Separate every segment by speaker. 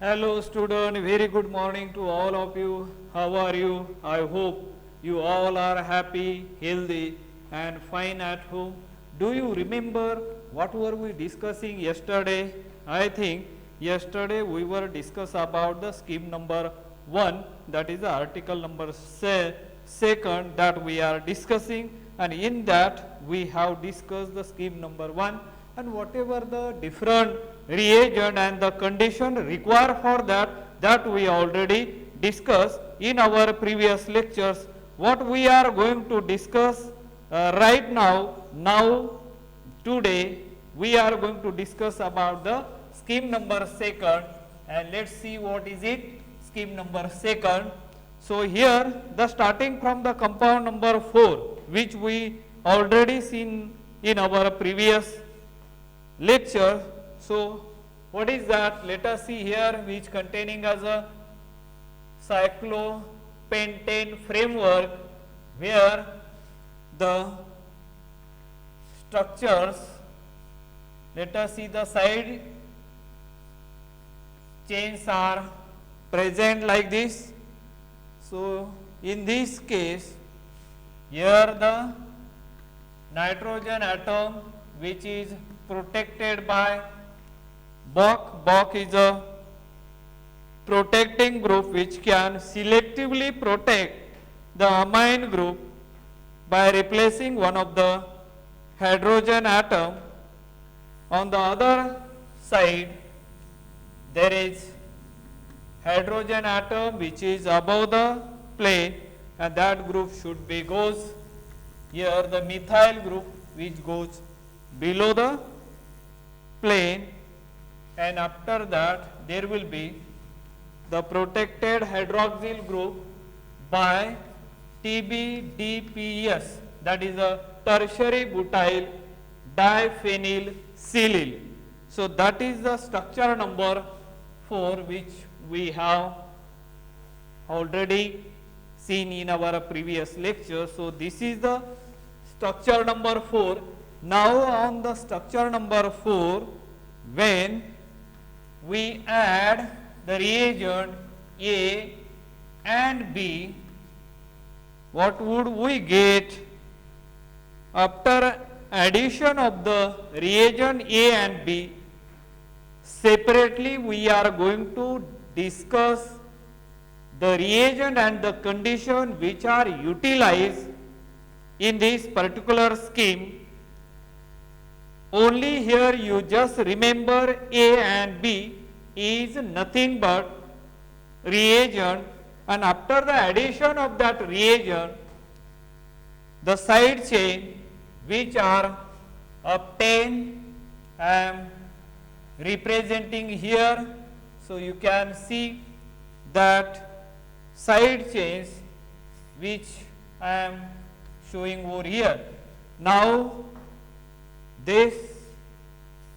Speaker 1: Hello student, very good morning to all of you. How are you? I hope you all are happy, healthy and fine at home. Do you remember what were we discussing yesterday? I think yesterday we were discuss about the scheme number 1, that is the article number 2 that we are discussing, and in that we have discussed the scheme number 1 and whatever the different reagent and the condition required for that we already discussed in our previous lectures. What we are going to discuss right now today we are going to discuss about the scheme number 2, and let's see what is it, scheme number 2. So here the starting from the compound number 4, which we already seen in our previous lecture. So what is that? Let us see here, which containing as a cyclopentane framework, where the structures, let us see, the side chains are present like this. So in this case, here the nitrogen atom, which is protected by Boc is a protecting group which can selectively protect the amine group by replacing one of the hydrogen atom. On the other side, there is hydrogen atom which is above the plane, and that group should be goes here, the methyl group which goes below the plane, and after that there will be the protected hydroxyl group by TBDPS, that is a tertiary butyl diphenylsilyl. So that is the structure number 4 which we have already seen in our previous lecture. So this is the structure number 4. Now on the structure number 4, when we add the reagent A and B, what would we get? After addition of the reagent A and B, separately we are going to discuss the reagent and the condition which are utilized in this particular scheme. Only here you just remember A and B is nothing but reagent, and after the addition of that reagent, the side chain which are obtained, I am representing here. So you can see that side chains which I am showing over here. Now this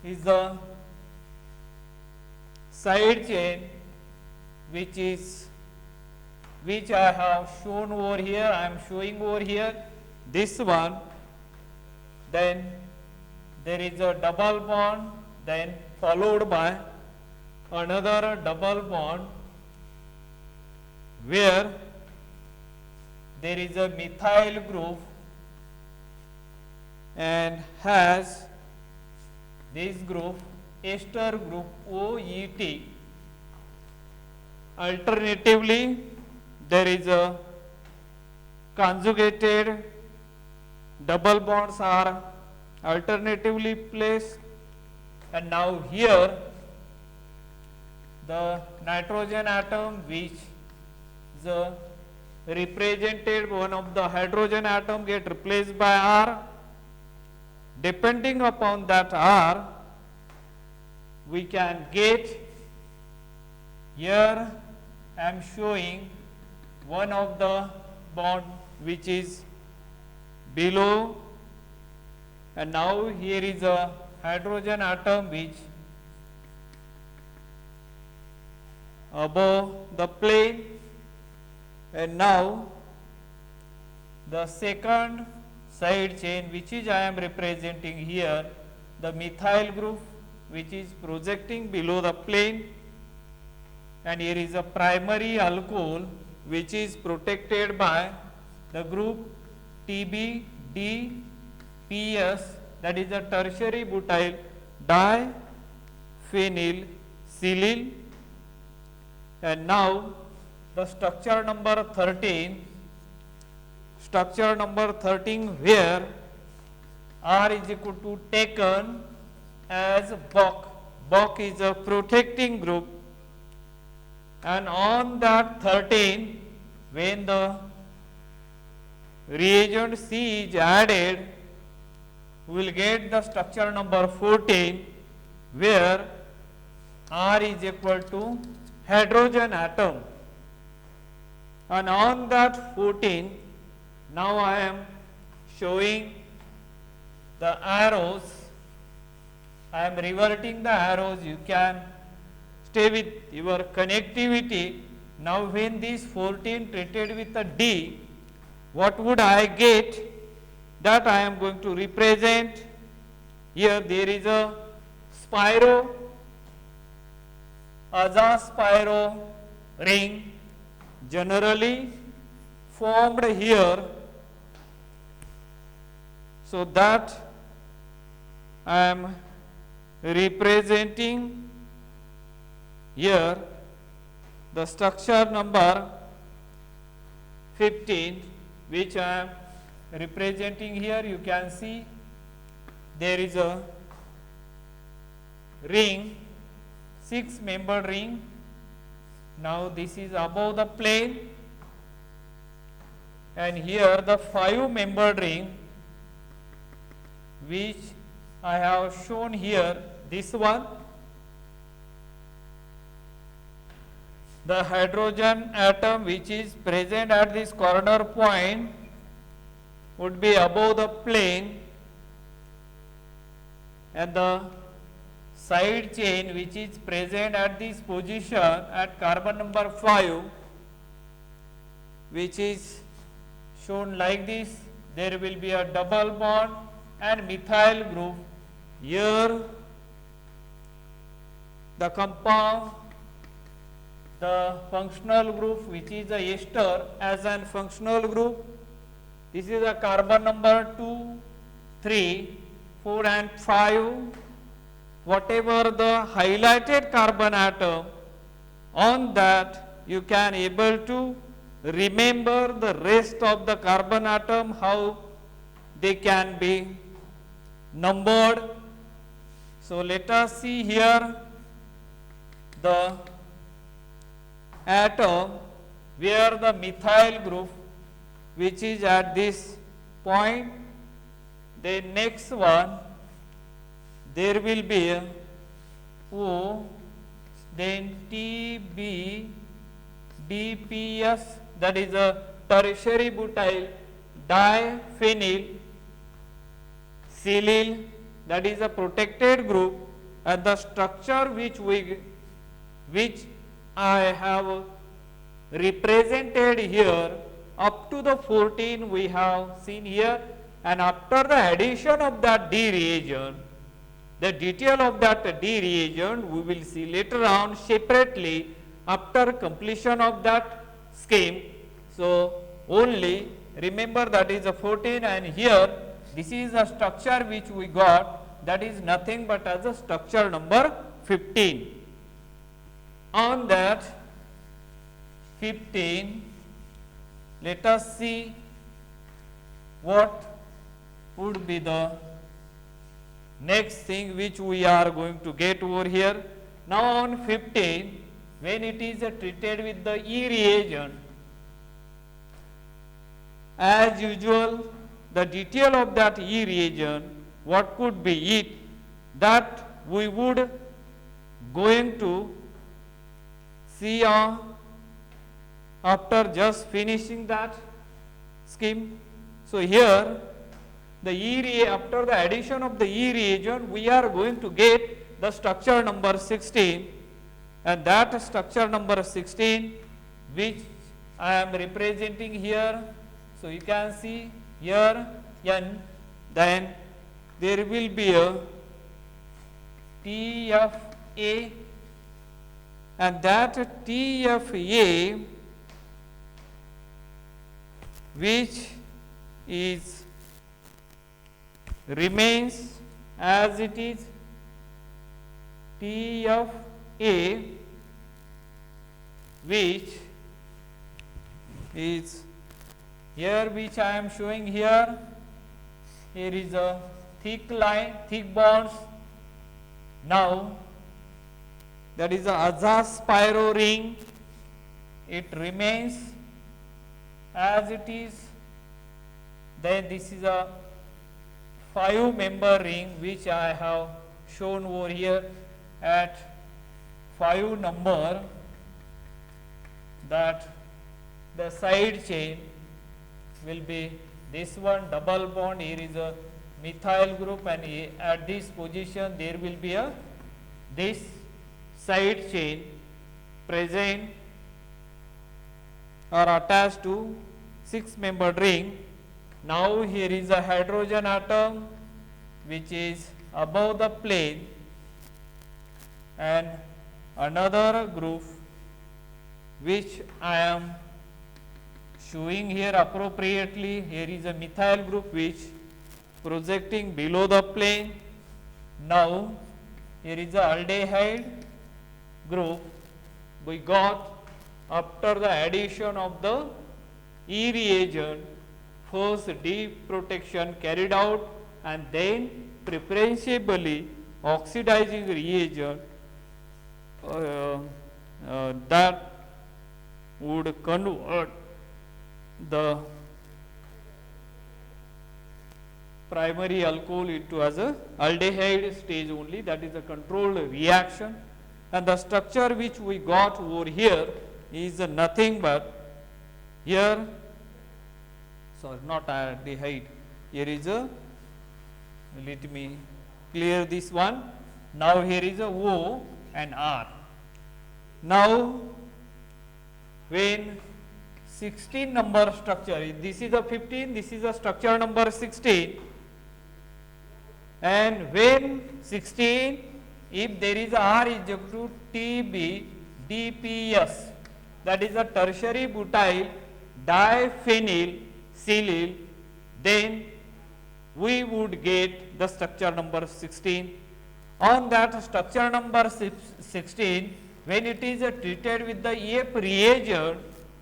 Speaker 1: is the side chain which I have shown over here, I am showing over here, this one. Then there is a double bond, then followed by another double bond where there is a methyl group and has this group ester group OET. Alternatively, there is a conjugated double bonds are alternatively placed, and now here the nitrogen atom which is represented, one of the hydrogen atom get replaced by R. Depending upon that R, we can get, here I am showing one of the bond which is below, and now here is a hydrogen atom which above the plane, and now the second side chain which is I am representing here, the methyl group which is projecting below the plane, and here is a primary alcohol which is protected by the group TBDPS, that is a tertiary butyl diphenylsilyl. And now the structure number 13, where R is equal to taken as Boc. Boc is a protecting group, and on that 13, when the reagent C is added, we will get the structure number 14, where R is equal to hydrogen atom. And on that 14, now I am showing the arrows. I am reverting the arrows. You can stay with your connectivity. Now when this 14 treated with a D, what would I get? That I am going to represent. Here there is a spiro, azaspiro ring, generally formed here, so that I am representing here the structure number 15, which I am representing here. You can see there is a ring, 6-membered ring. Now this is above the plane, and here the 5-membered ring, which I have shown here, this one. The hydrogen atom which is present at this corner point would be above the plane, and the side chain which is present at this position at carbon number 5, which is shown like this. There will be a double bond and methyl group. Here the compound, the functional group which is a ester as an functional group. This is a carbon number 2, 3, 4 and 5. Whatever the highlighted carbon atom, on that you can able to remember the rest of the carbon atom, how they can be numbered. So let us see here the atom where the methyl group which is at this point. The next one, there will be a O, then TBDPS, that is a tertiary butyl diphenylsilyl, that is a protected group, and the structure which I have represented here up to the 14 we have seen here, and after the addition of that D reagent, the detail of that D reagent we will see later on separately after completion of that scheme. So only remember that is a 14, and here this is a structure which we got, that is nothing but as a structure number 15. On that 15, let us see what would be the next thing which we are going to get over here. Now on 15, when it is treated with the E reagent, as usual the detail of that E reagent, what could be it, that we would going to see after just finishing that scheme. So here the after the addition of the E reagent, we are going to get the structure number 16, and that structure number 16 which I am representing here. So you can see here N, then there will be a TFA, and that TFA which is remains as it is, TFA which is here, which I am showing here. Here is a thick line, thick bonds. Now that is the azaspiro ring, it remains as it is. Then this is a 5-member ring which I have shown over here at 5 number, that the side chain will be this one double bond. Here is a methyl group, and at this position there will be a this side chain present or attached to 6-membered ring. Now here is a hydrogen atom which is above the plane, and another group which I am showing here appropriately. Here is a methyl group which projecting below the plane. Now here is a aldehyde group we got after the addition of the E reagent. First deep protection carried out, and then preferentially oxidizing reagent that would convert the primary alcohol into as a aldehyde stage only. That is a controlled reaction, and the structure which we got over here is nothing but here, sorry, not aldehyde, here is a, let me clear this one. Now here is a O and R. Now when 16 number structure, this is a 15, this is a structure number 16, and when 16, if there is R is equal to TB DPS, that is a tertiary butyl diphenyl silyl, then we would get the structure number 16. On that structure number 16, when it is treated with the EF reagent,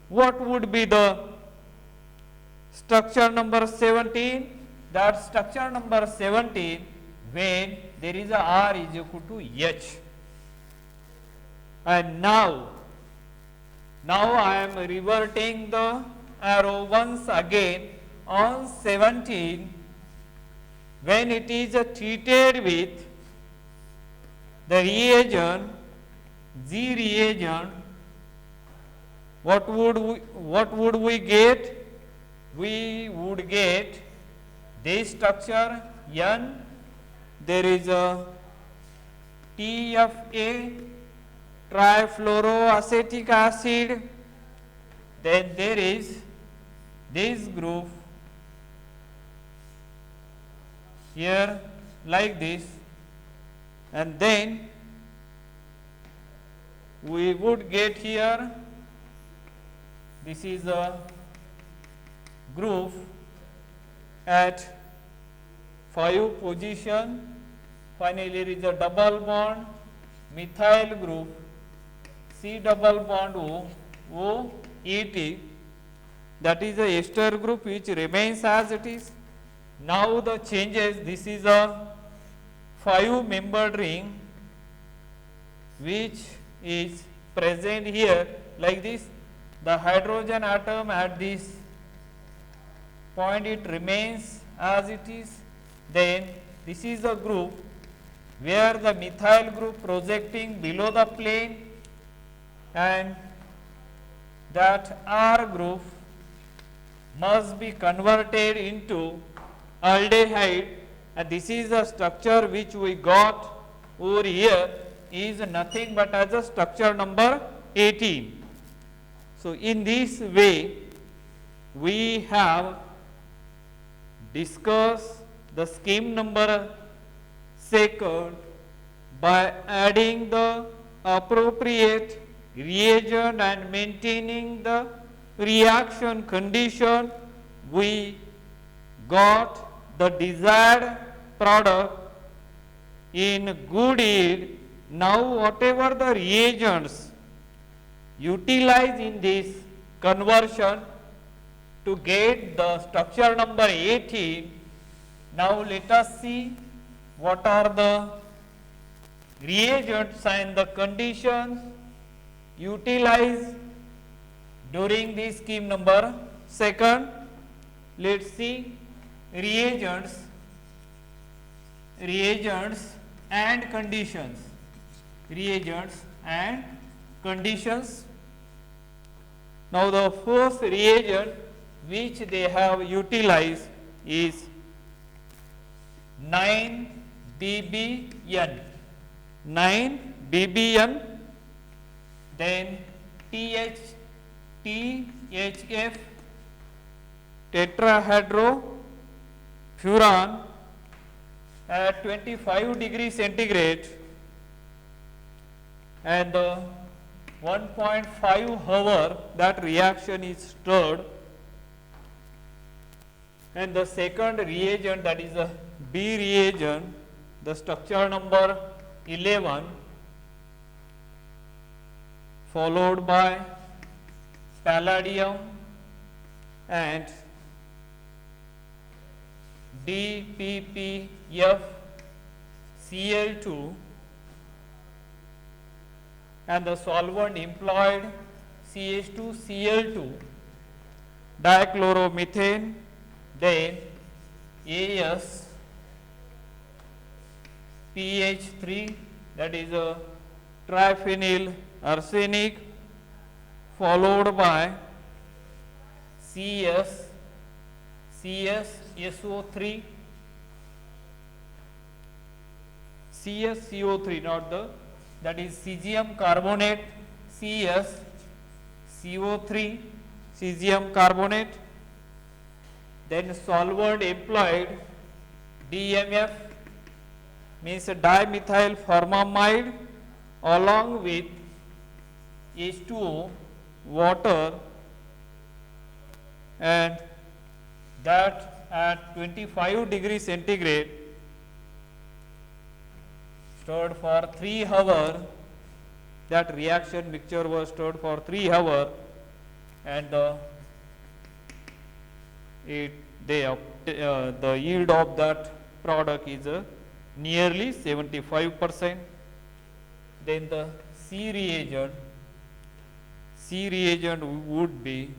Speaker 1: what would be the structure number 17? That structure number 17, when there is a R is equal to H. And now I am reverting the arrow once again on 17, when it is treated with the reagent G reagent, what would we get? We would get this structure N, there is a TFA trifluoroacetic acid, then there is this group here like this, and then we would get here, this is a group at 5 position. Finally, there is a double bond methyl group C double bond O ET, that is a ester group which remains as it is. Now the changes, this is a 5-membered ring which is present here like this. The hydrogen atom at this point, it remains as it is. Then this is a group where the methyl group projecting below the plane, and that R group must be converted into aldehyde, and this is the structure which we got over here, is nothing but as a structure number 18. So in this way we have discussed the scheme number 2 by adding the appropriate reagent and maintaining the reaction condition, we got the desired product in good yield. Now whatever the reagents utilized in this conversion to get the structure number 18, now let us see what are the reagents and the conditions utilized during this scheme number second. Let us see reagents and conditions. Reagents and conditions. Now the first reagent which they have utilized is 9 BBN. 9 BBN, then THF tetrahydrofuran at 25 degrees centigrade, and 1.5 hour that reaction is stirred, and the second reagent, that is a B reagent, the structure number 11, followed by palladium and DPPF Cl2, and the solvent employed CH2Cl2 dichloromethane, then AS PH3, that is a triphenyl arsenic, followed by CSSO3, CSCO3, not the, that is cesium carbonate, CSCO3, cesium carbonate, then solvent employed DMF, means dimethyl formamide, along with H2O, water, and that at 25 degrees centigrade stirred for 3 hours. That reaction mixture was stirred for 3 hours, and the yield of that product is nearly 75%. Then the C reagent would be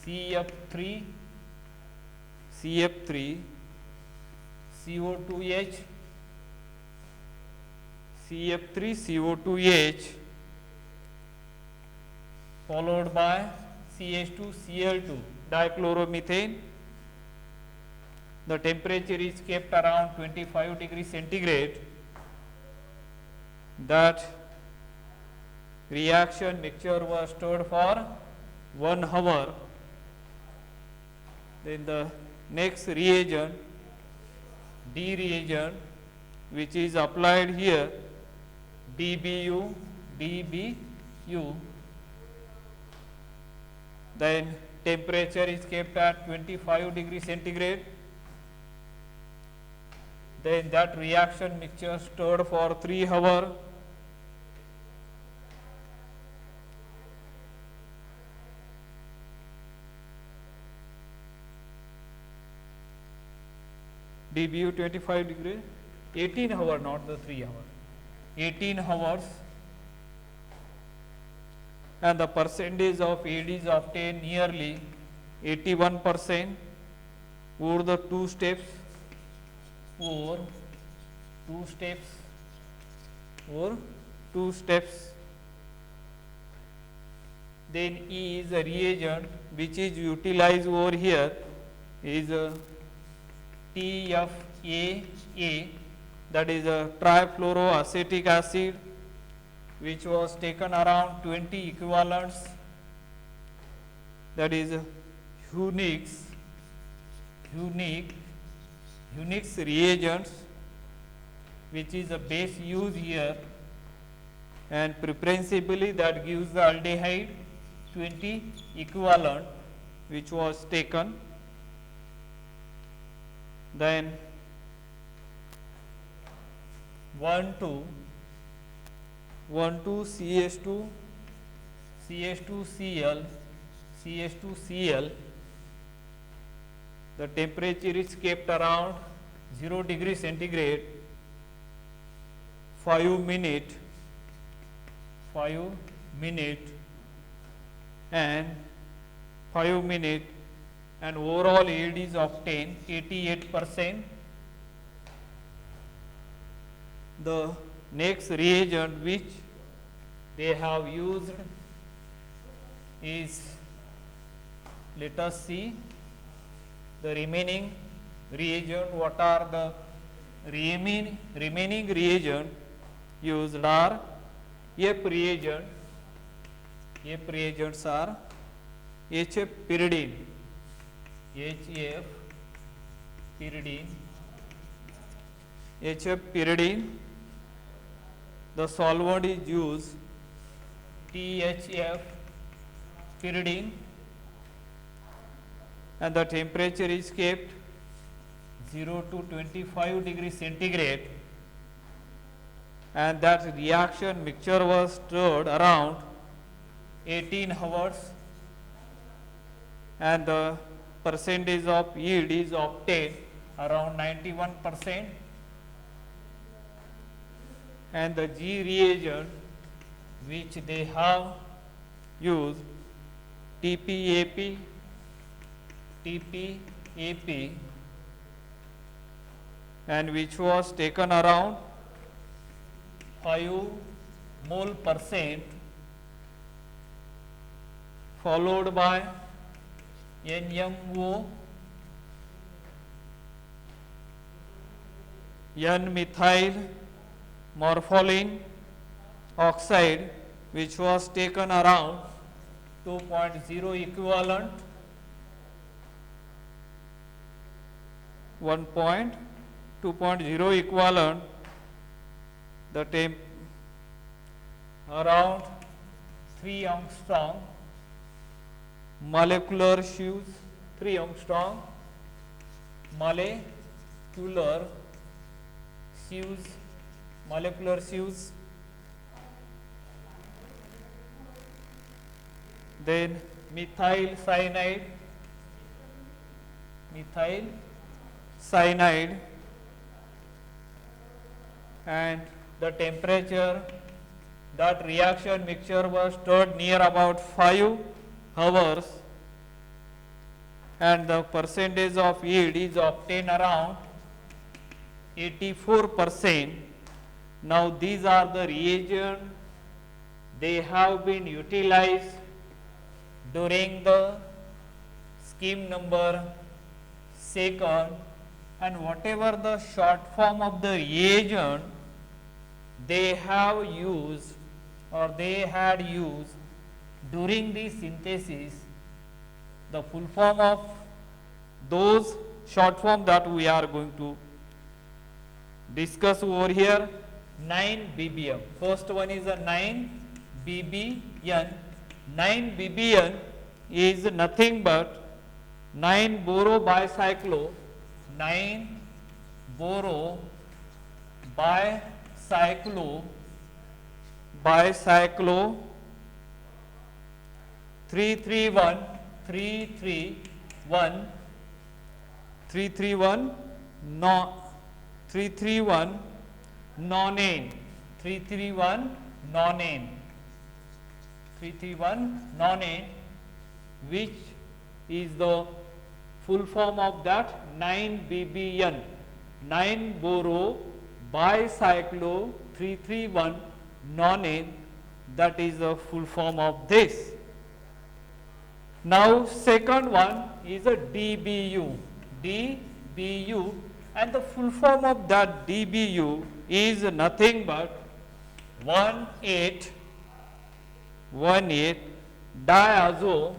Speaker 1: CF3 CO2H, CF3 CO2H, followed by CH2Cl2 dichloromethane. The temperature is kept around 25 degrees centigrade. That reaction mixture was stirred for 1 hour. Then the next reagent, D reagent, which is applied here, DBU, then temperature is kept at 25 degrees centigrade. Then that reaction mixture stirred for 3 hours. DBU 25 degree, 18 hours, not the 3 hours, 18 hours, and the percentage of AD is obtained nearly 81% over the 2 steps, or 2 steps. Then E is a reagent which is utilized over here, is a TFAA, that is a trifluoroacetic acid, which was taken around 20 equivalents, that is Unix reagents, which is a base used here, and preferentially that gives the aldehyde 20 equivalent which was taken. Then 1 2 CH2 CH2Cl CH2Cl. The temperature is kept around 0 degree centigrade 5 minute and 5 minute, and overall yield is obtained 88%. The next reagent which they have used is, let us see the remaining reagent. What are the remaining reagent used are F reagent. F reagents are HF pyridine, HF pyridine. The solvent is used THF pyridine, and the temperature is kept 0 to 25 degree centigrade, and that reaction mixture was stirred around 18 hours, and the percentage of yield is obtained around 91%. And the G reagent which they have used TPAP, and which was taken around 5 mole %, followed by NMO, N-methyl morpholine oxide, which was taken around 2.0 equivalent, 2.0 equivalent, the temp around 3 angstrom, molecular sieves 3 angstrom, molecular sieves. Then methyl cyanide, and the temperature, that reaction mixture was stirred near about 5 hours, and the percentage of yield is obtained around 84%. Now these are the reagents, they have been utilized during the scheme number 2nd, and whatever the short form of the reagent they have used or they had used during the synthesis, the full form of those short form that we are going to discuss over here. 9-BBN. First one is a 9-BBN. 9-BBN is nothing but 9-boro-bicyclo, 9-boro-bicyclo 331 nonane, 331 nonane, which is the full form of that 9-BBN, 9-boro-bicyclo 331 nonane, that is the full form of this. Now second one is a DBU, and the full form of that DBU is nothing but 1,8 diazo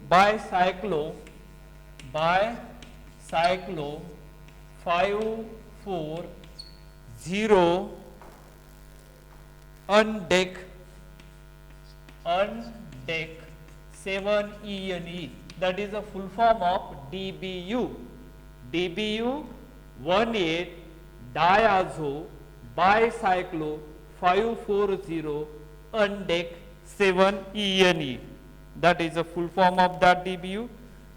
Speaker 1: bicyclo cyclo 5,4,0 undeck 7-ene. That is the full form of DBU. DBU 1,8 diazo bicyclo 5,4,0 undeck 7-ene. That is the full form of that DBU.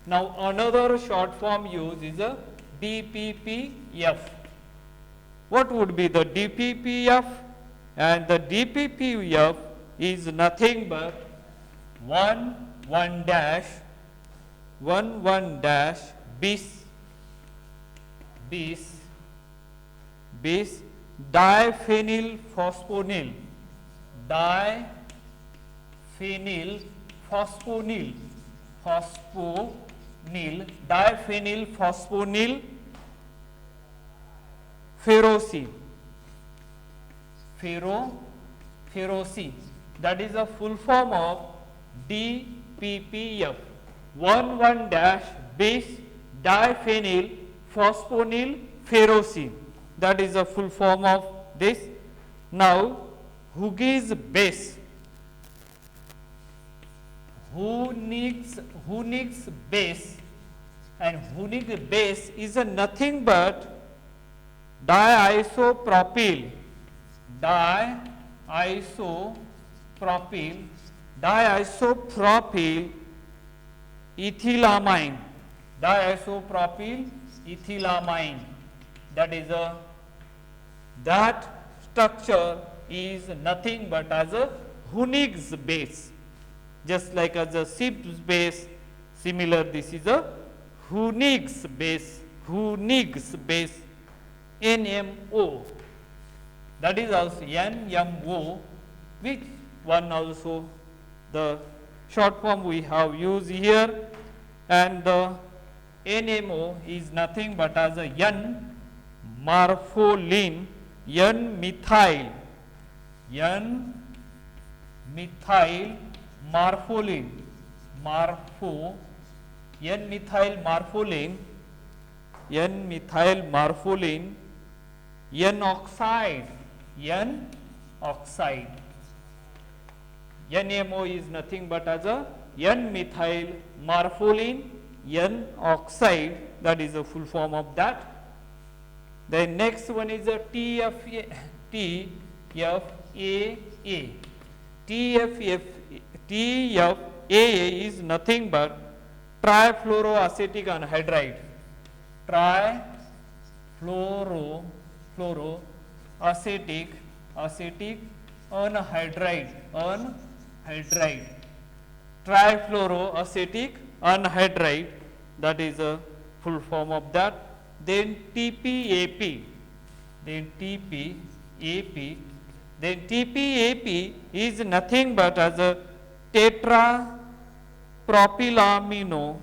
Speaker 1: Now another short form used is a DPPF. What would be the DPPF? And the DPPF is nothing but 1,1 dash bis diphenyl phosphonyl diphenyl phosphonyl ferrocene. That is the full form of DPPF. 1,1 dash bis diphenyl phosphonyl ferrocene. That is the full form of this. Now Hughes base. Hunix base, and Hunix base is a nothing but diisopropyl ethylamine. That is that structure is nothing but as a Hunix base. Just like as a Schiff's base, similar this is a Hunix base, NMO. That is also NMO, which one also the short form we have used here, and the NMO is nothing but as a N-marpholine, N-methyl marpholine, N-methyl marpholine, N-oxide. NMO is nothing but as a N-methyl marpholine, N-oxide. That is the full form of that. The next one is a TFAA. TFAA is nothing but trifluoroacetic anhydride. Trifluoroacetic anhydride. Trifluoroacetic anhydride. That is a full form of that. Then TPAP. Then TPAP is nothing but as a tetrapropylamino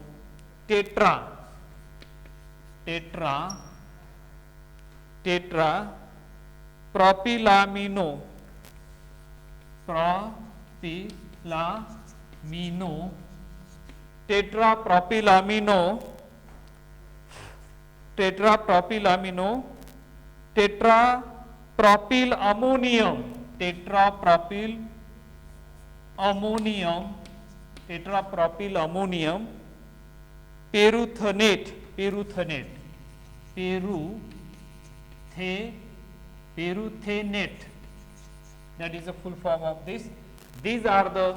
Speaker 1: tetrapropyl ammonium peruthenate. That is the full form of this. These are the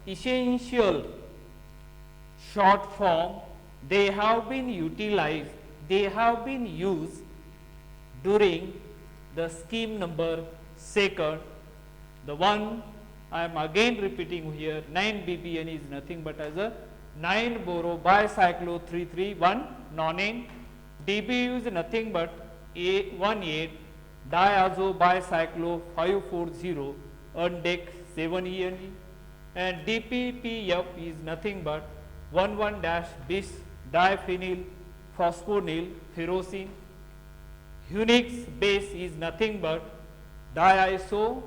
Speaker 1: essential short form. They have been utilized, they have been used during the scheme number 2nd. The one I am again repeating here, 9-BBN is nothing but as a 9-boro bicyclo 3,3,1 nonane. DBU is nothing but 1,8 diazo bicyclo 5,4,0 undeck 7-ene, and DPPF is nothing but 1,1 dash bis diphenyl phosphonyl ferrocene. Hunix base is nothing but diisopropyl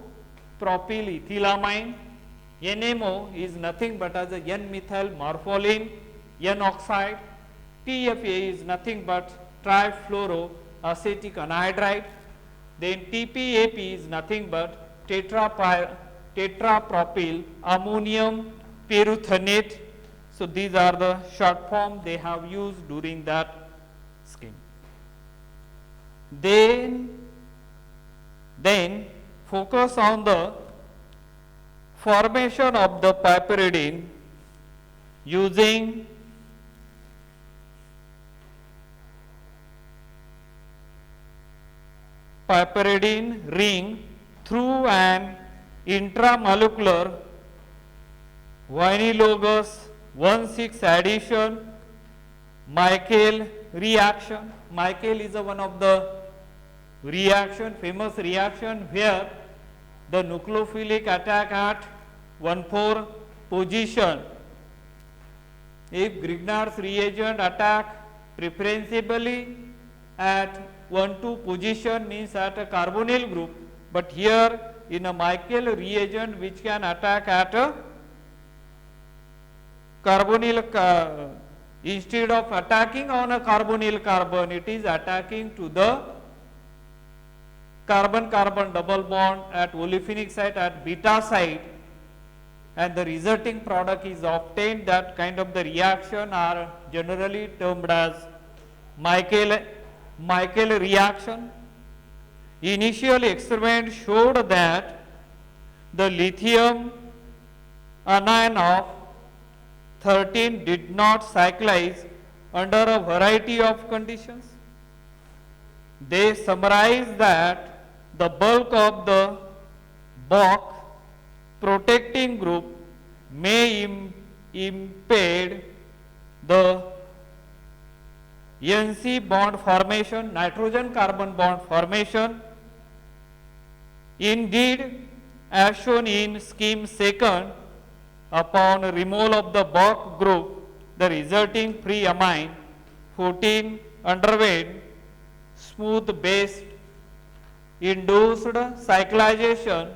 Speaker 1: ethylamine. NMO is nothing but as a N-methyl marpholine, N-oxide. TFA is nothing but trifluoroacetic anhydride. Then TPAP is nothing but tetrapropyl ammonium peruthenate. So these are the short form they have used during that scheme. Then focus on the formation of the piperidine using piperidine ring through an intramolecular vinylogous 1,6 addition Michael reaction. Michael is one of the famous reaction where the nucleophilic attack at 1,4 position. If Grignard's reagent attack preferentially at 1,2 position means at a carbonyl group, but here in a Michael reagent which can attack at a carbonyl, instead of attacking on a carbonyl carbon, it is attacking to the carbon-carbon double bond at olefinic site at beta site, and the resulting product is obtained. That kind of the reaction are generally termed as Michael reaction. Initial experiment showed that the lithium anion of 13 did not cyclize under a variety of conditions. They summarize that the bulk of the Bock protecting group may impede the NC bond formation, nitrogen carbon bond formation. Indeed, as shown in scheme second, upon removal of the Bock group, the resulting free amine 14 underwent smooth base induced cyclization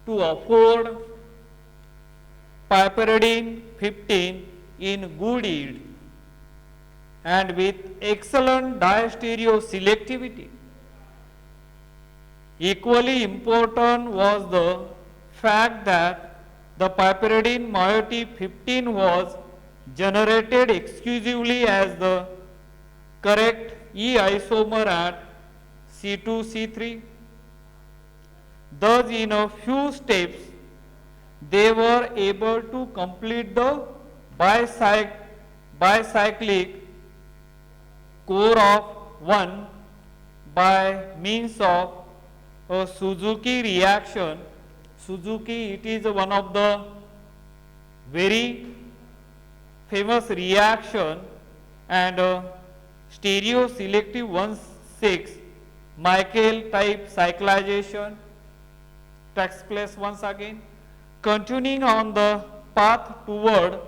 Speaker 1: to afford piperidine 15 in good yield and with excellent diastereo selectivity. Equally important was the fact that the piperidine moiety 15 was generated exclusively as the correct E isomer at C2C3. Thus, in a few steps, they were able to complete the bicyclic core of 1 by means of a Suzuki reaction. Suzuki, it is one of the very famous reaction, and stereo selective 1,6 Michael type cyclization takes place once again. Continuing on the path toward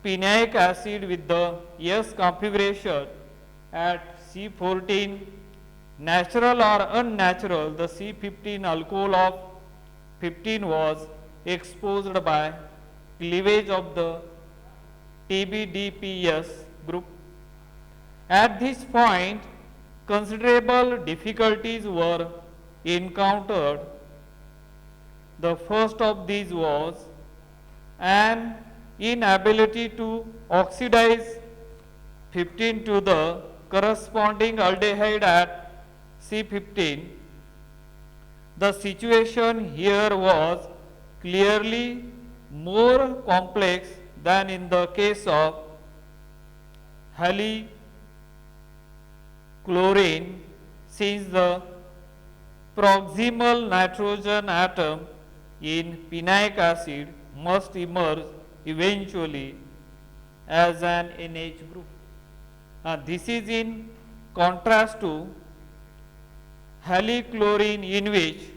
Speaker 1: phenaic acid with the S configuration at C14, natural or unnatural, the C15 alcohol of 15 was exposed by cleavage of the TBDPS group. At this point, considerable difficulties were encountered. The first of these was an inability to oxidize 15 to the corresponding aldehyde at C15. The situation here was clearly more complex than in the case of halichlorine, since the proximal nitrogen atom in phenaic acid must emerge eventually as an NH group. This is in contrast to halichlorine, in which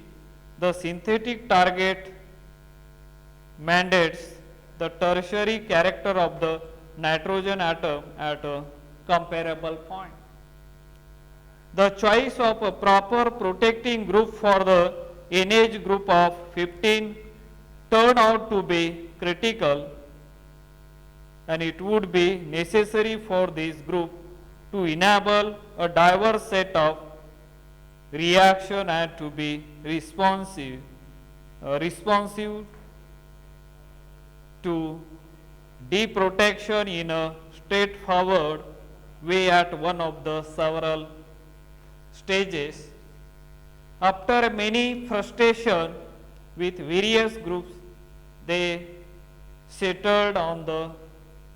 Speaker 1: the synthetic target mandates the tertiary character of the nitrogen atom at a comparable point. The choice of a proper protecting group for the NH group of 15 turned out to be critical. and it would be necessary for this group to enable a diverse set of reaction and to be responsive to deprotection in a straightforward way at one of the several stages. After many frustration with various groups, they settled on the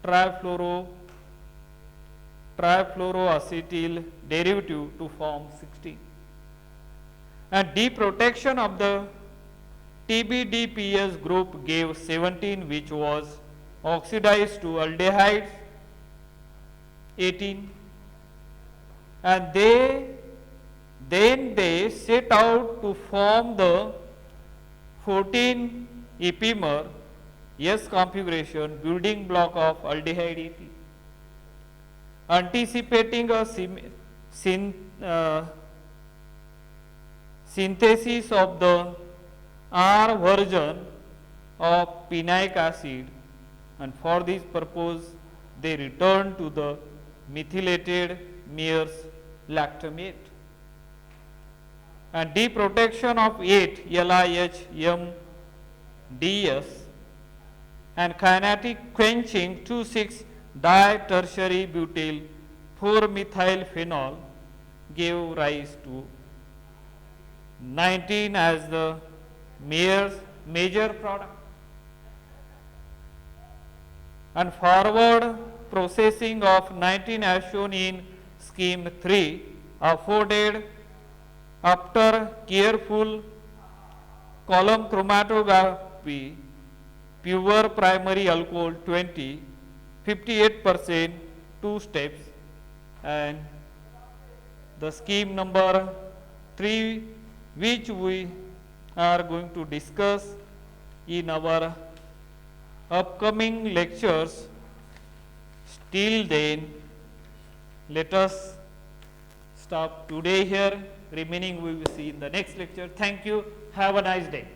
Speaker 1: trifluoroacetyl derivative to form 16. And deprotection of the TBDPS group gave 17, which was oxidized to aldehydes 18, and then they set out to form the 14 epimer S configuration building block of aldehyde 18. Anticipating a synthesis of the R version of penic acid, and for this purpose they return to the methylated Mears lactamate. And deprotection of 8 LiHMDS and kinetic quenching 2,6 di-tertiary butyl 4-methyl phenol gave rise to 19 as the Mears major product. And forward processing of 19 as shown in scheme 3 afforded, after careful column chromatography, pure primary alcohol 20, 58%, 2 steps, and the scheme number 3, which we are going to discuss in our upcoming lectures. Till then, let us stop today here. Remaining we will see in the next lecture. Thank you. Have a nice day.